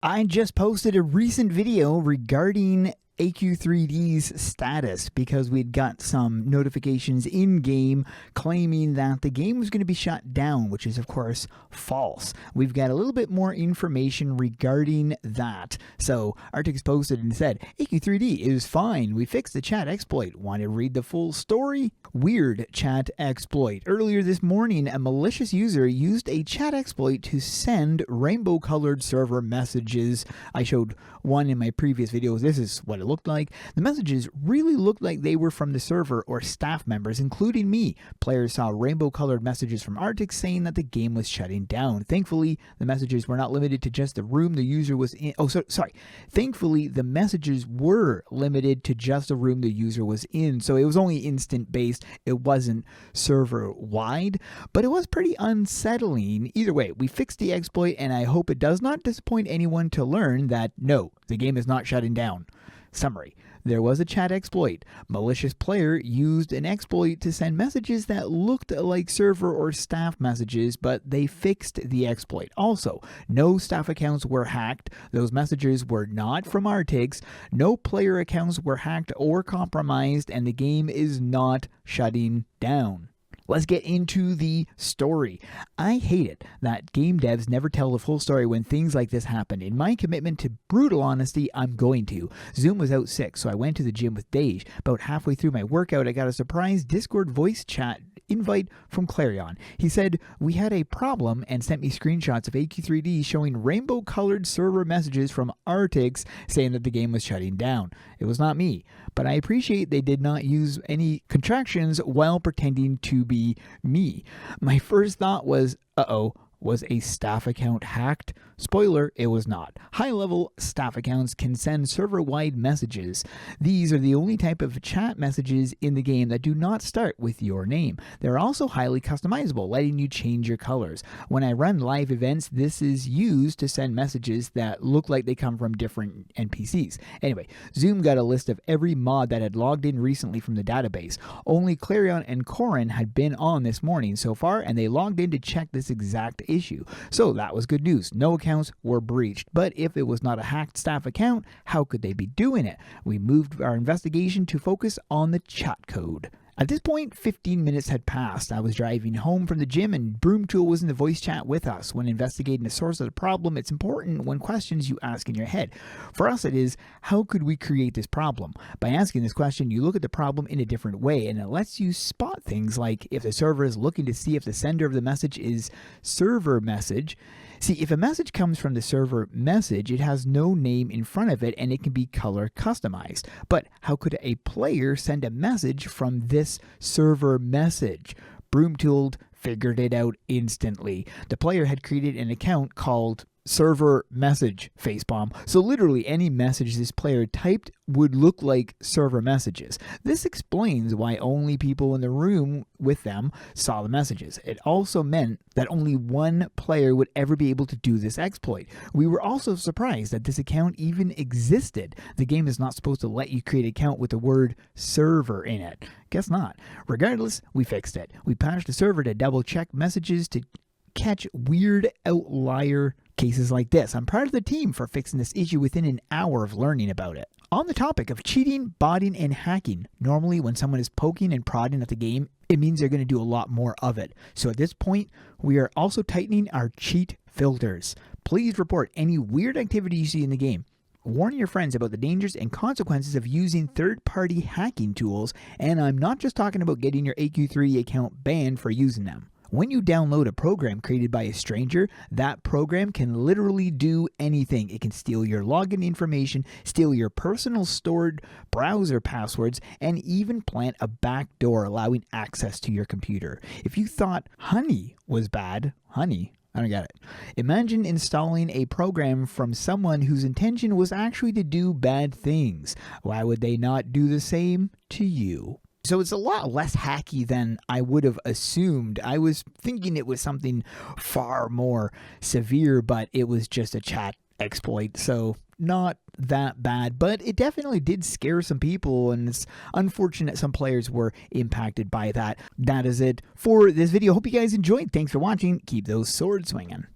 I just posted a recent video regarding AQ3D's status because we'd got some notifications in-game claiming that the game was going to be shut down, which is of course false. We've got a little bit more information regarding that. So Arctic's posted and said, AQ3D is fine. We fixed the chat exploit. Want to read the full story? Weird chat exploit. Earlier this morning, a malicious user used a chat exploit to send rainbow-colored server messages. I showed one in my previous videos. This is what it looked like. The messages really looked like they were from the server or staff members, including me. Players saw rainbow-colored messages from Arctic saying that the game was shutting down. Thankfully, the messages were not limited to just the room the user was in. Thankfully, the messages were limited to just the room the user was in, so it was only instant-based. It wasn't server-wide, but it was pretty unsettling. Either way, we fixed the exploit, and I hope it does not disappoint anyone to learn that, no, the game is not shutting down. Summary. There was a chat exploit. Malicious player used an exploit to send messages that looked like server or staff messages, but they fixed the exploit. Also, no staff accounts were hacked. Those messages were not from Arctic's. No player accounts were hacked or compromised, and the game is not shutting down. Let's get into the story. I hate it that game devs never tell the full story when things like this happen. In my commitment to brutal honesty, I'm going to. Zoom was out sick, so I went to the gym with Dej. About halfway through my workout, I got a surprise Discord voice chat invite from Clarion. He said we had a problem and sent me screenshots of AQ3D showing rainbow-colored server messages from Arctic's saying that the game was shutting down. It was not me, but I appreciate they did not use any contractions while pretending to be me. My first thought was, uh-oh, was a staff account hacked? Spoiler, it was not. High-level staff accounts can send server-wide messages. These are the only type of chat messages in the game that do not start with your name. They're also highly customizable, letting you change your colors. When I run live events, this is used to send messages that look like they come from different NPCs. Anyway, Zoom got a list of every mod that had logged in recently from the database. Only Clarion and Corin had been on this morning so far, and they logged in to check this exact issue. So that was good news. No accounts were breached, but if it was not a hacked staff account, how could they be doing it? We moved our investigation to focus on the chat code. At this point, 15 minutes had passed. I was driving home from the gym and Broomtool was in the voice chat with us. When investigating the source of the problem, it's important when questions you ask in your head. For us, it is, how could we create this problem? By asking this question, you look at the problem in a different way, and it lets you spot things like if the server is looking to see if the sender of the message is server message. See, if a message comes from the server message, it has no name in front of it and it can be color customized. But how could a player send a message from this server message? Broomtool figured it out instantly. The player had created an account called server message facepalm. So literally any message this player typed would look like server messages. This explains why only people in the room with them saw the messages. It also meant that only one player would ever be able to do this exploit. We were also surprised that this account even existed. The game is not supposed to let you create an account with the word server in it. Guess not. Regardless, we fixed it. We patched the server to double check messages to catch weird outlier cases like this. I'm proud of the team for fixing this issue within an hour of learning about it. On the topic of cheating, botting, and hacking, normally when someone is poking and prodding at the game, it means they're going to do a lot more of it. So at this point, we are also tightening our cheat filters. Please report any weird activity you see in the game. Warn your friends about the dangers and consequences of using third-party hacking tools, and I'm not just talking about getting your AQ3 account banned for using them. When you download a program created by a stranger, that program can literally do anything. It can steal your login information, steal your personal stored browser passwords, and even plant a backdoor allowing access to your computer. If you thought Honey was bad, Honey, I don't get it. Imagine installing a program from someone whose intention was actually to do bad things. Why would they not do the same to you? So it's a lot less hacky than I would have assumed. I was thinking it was something far more severe, but it was just a chat exploit. So not that bad, but it definitely did scare some people, and it's unfortunate some players were impacted by that. That is it for this video. Hope you guys enjoyed. Thanks for watching. Keep those swords swinging.